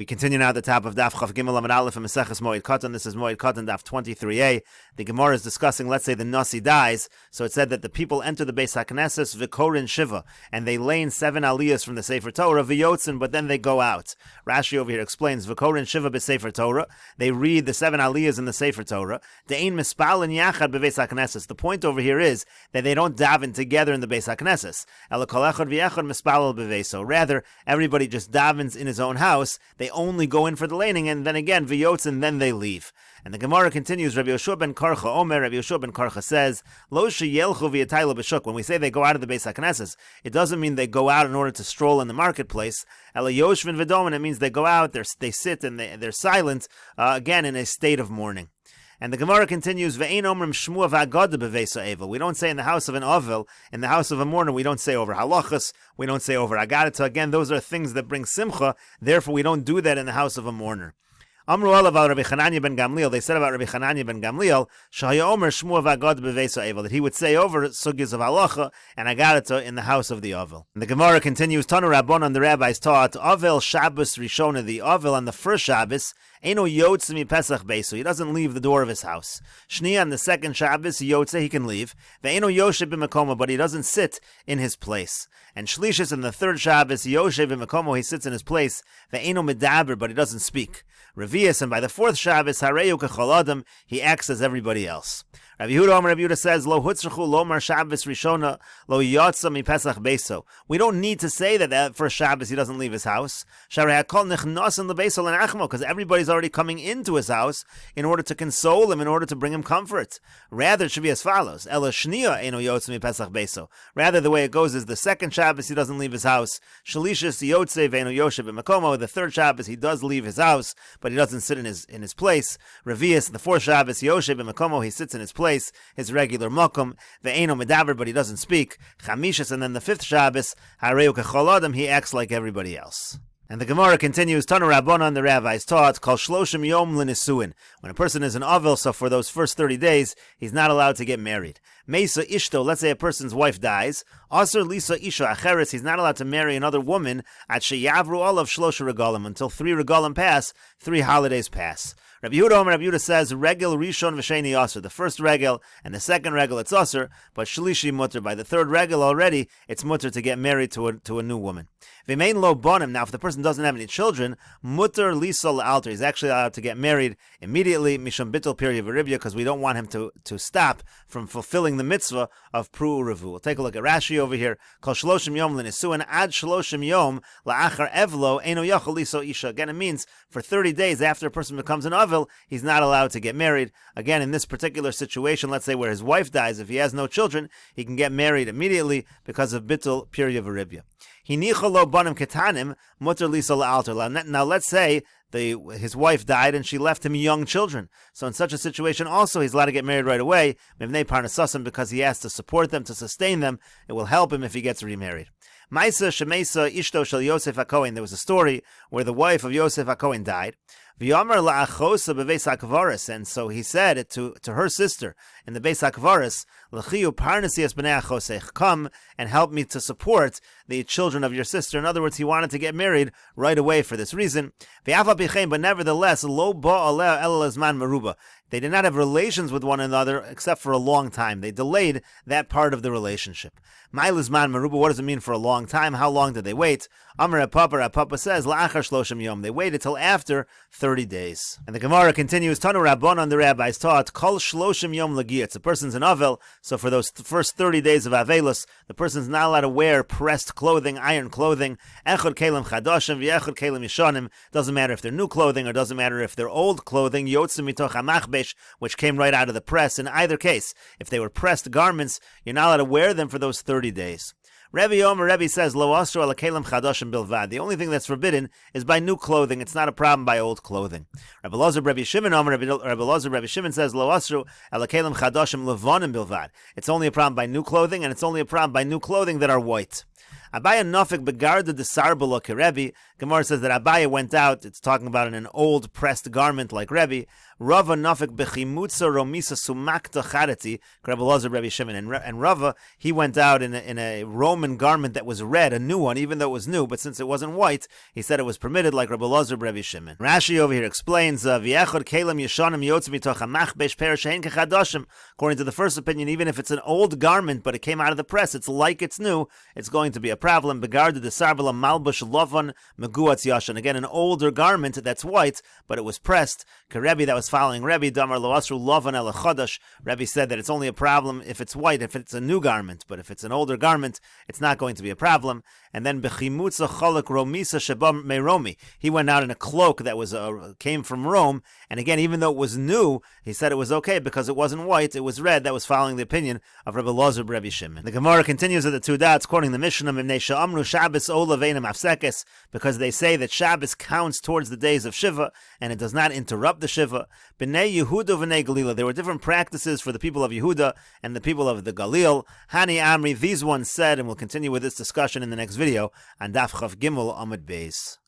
We continue now at the top of Daf Chav Gimel Amud Aleph and Meseches Moed Kattan. This is Moed Kattan Daf 23a. The Gemara is discussing, let's say the Nasi dies, so it said that the people enter the Beis HaKnesses V'korin Shiva, and they lane 7 aliyahs from the Sefer Torah, V'yotzin, but then they go out. Rashi over here explains, V'korin Shiva b'Sefer Torah, they read the 7 aliyahs in the Sefer Torah. De'ein mispalin yachad b'Beis HaKnesses. The point over here is that they don't daven together in the Beis HaKnesses. Ela kol echad v'echad mispalel b'veiso. Rather, everybody just davens in his own house. They only go in for the laning, and then again, v'yotzin, then they leave. And the Gemara continues, Rabbi Yoshua ben Karcha Omer, Rabbi Yoshua ben Karcha says, Lo sheyelchu v'yataylu b'shuk. When we say they go out of the Beis HaKnesses, it doesn't mean they go out in order to stroll in the marketplace. Ela yoshvin v'domen, it means they go out, they sit, and they're silent, again, in a state of mourning. And the Gemara continues, Ve'ein omrim shmua v'agada b'veisa eva. We don't say in the house of an ovel, in the house of a mourner, we don't say over halachas, we don't say over agadata. Again, those are things that bring simcha, therefore we don't do that in the house of a mourner. Amru alav al Rabbi Hananya ben Gamliel, they said about Rabbi Hananya ben Gamliel, Shahaya omer shmua v'agada b'veisa eva, that he would say over sugis of halacha and agadata in the house of the ovel. And the Gemara continues, Tanu Rabbanon, the rabbis taught, Ovel Shabbos Rishona, the ovel on the first Shabbos, Eino yotze mi Pesach beiso, he doesn't leave the door of his house. Shni, on the second Shabbos, yotze, he can leave. Ve'eino yoshev b'mekomo, but he doesn't sit in his place. And Shlishis, on the third Shabbos, yoshev b'mekomo, he sits in his place. Ve'eino medaber, but he doesn't speak. Revius, and by the fourth Shabbos, hareyu kechol adam, he acts as everybody else. Rabbi Yehuda says, Lo hutzrachu lomar Shabbos Rishona, lo yotza mi Pesach beiso. We don't need to say that first Shabbos he doesn't leave his house. Sharei hakol nichnasin lebeisol lenachmo, because everybody's already coming into his house in order to console him, in order to bring him comfort. Rather, it should be as follows: Ela shnia eno yotza mi Pesach beiso. Rather, the way it goes is the second Shabbos he doesn't leave his house. Shalishis yotze ve'eno yoshev b'makomo. The third Shabbos he does leave his house, but he doesn't sit in his place. Revius, the fourth Shabbos yoshev b'makomo, he sits in his place, his regular makom. Ve'eno medaber, but he doesn't speak. Chamishas, and then the fifth Shabbos hareu kechol adam, he acts like everybody else. And the Gemara continues, Tanu Rabbanon, the rabbis taught, Kol shloshim yom l'nisuin. When a person is an ovel, so for those first 30 days, he's not allowed to get married. Meisa ishto, let's say a person's wife dies. Aser lisa isha acheres, he's not allowed to marry another woman at sheyavru olav shlosha regalim, until 3 regalim pass, 3 holidays pass. Rabbi Yehuda says, Regel Rishon v'Sheni Aser. The first regel and the second regel, it's Aser, but Shlishi mutter. By the third regel already, it's mutter to get married to a new woman. V'mein lo bonim. Now, if the person doesn't have any children, mutter lisol alter. He's actually allowed to get married immediately, mishum bittul pirya v'ribya, because we don't want him to stop from fulfilling the mitzvah of pru u'revu. We'll take a look at Rashi over here. Kol shloshim yom l'nisuin ad shloshim yom la'achar evlo eno yachol liso isha. Again, it means for 30 days after a person becomes an ovel, he's not allowed to get married. Again, in this particular situation, let's say where his wife dies, if he has no children, he can get married immediately because of bittul pirya v'ribya. Hinicha lo banim ketanim mutter lisa la'alter. Now let's say his wife died and she left him young children. So in such a situation also he's allowed to get married right away, mivnei parnasasim, because he has to support them, to sustain them. It will help him if he gets remarried. Maisa shemesa ishto shel Yosef HaKohen. There was a story where the wife of Yosef HaKohen died. V'yomer la'achosa b'beis hakvaris, and so he said to her sister in the beis hakvaris, l'chiyu parnasias b'nei achosech, come and help me to support the children of your sister. In other words, he wanted to get married right away for this reason. But nevertheless, lo ba'aleh el azman meruba. They did not have relations with one another except for a long time. They delayed that part of the relationship. Ma'ilizman meruba, what does it mean for a long time? How long did they wait? Amar Papa says, la'achar shloshim yom. They waited till after 30 days. And the Gemara continues, Tanu Rabbanon, the rabbis taught, Kol shloshim yom lagiyatz. A person's an avel, so for those first 30 days of avelus, the person's not allowed to wear pressed clothing, iron clothing. Echad kelim chadashim v'echad kelim yishanim. Doesn't matter if they're new clothing or doesn't matter if they're old clothing. Yotzim mitoch hamachbesh, which came right out of the press. In either case, if they were pressed garments, you're not allowed to wear them for those 30 days. Rebbe says, Lo asro ala kelim chadashim bilvad. The only thing that's forbidden is by new clothing. It's not a problem by old clothing. Rabbi Shimon says, Lo asro ala kelim chadashim levanim bilvad. It's only a problem by new clothing, and it's only a problem by new clothing that are white. Abaya nafik begarda de sarbala ke Rebbe. Gemara says that Abaya went out. It's talking about in an old pressed garment like Rebbe. Rava nafik bechimutza romisa sumakta charati, Rebbe Elazar Rebbe Shimon. And Rava, he went out in a Roman garment that was red, a new one, even though it was new, but since it wasn't white, he said it was permitted, like Rebbe Elazar Rebbe Shimon. Rashi over here explains, V'echad kelim yeshanim yotz mitoch hamachbesh per she'en kechadashim. According to the first opinion, even if it's an old garment, but it came out of the press, it's like it's new, it's going to be a problem. Begarded the sarbala malbush lovan meguatz yashan. Again, an older garment that's white, but it was pressed. Rebbe that was following Rebbe, damar lo asru lovan el chadash. Rebbe said that it's only a problem if it's white, if it's a new garment, but if it's an older garment, it's not going to be a problem. And then bechimutza cholak romisa sheba meromi. He went out in a cloak that was came from Rome, and again, even though it was new, he said it was okay because it wasn't white, it was red. That was following the opinion of Rebbe Elazar Rebbe Shimon. The Gemara continues with the two dots, quoting the Mishnah, Amru Shabbos Ola Veinam Afsekes, because they say that Shabbos counts towards the days of Shiva, and it does not interrupt the Shiva. B'nei Yehuda v'nei Galila. There were different practices for the people of Yehuda and the people of the Galil. Hani Amri, these ones said, and we'll continue with this discussion in the next video on Daf Chav Gimel Amud Beis.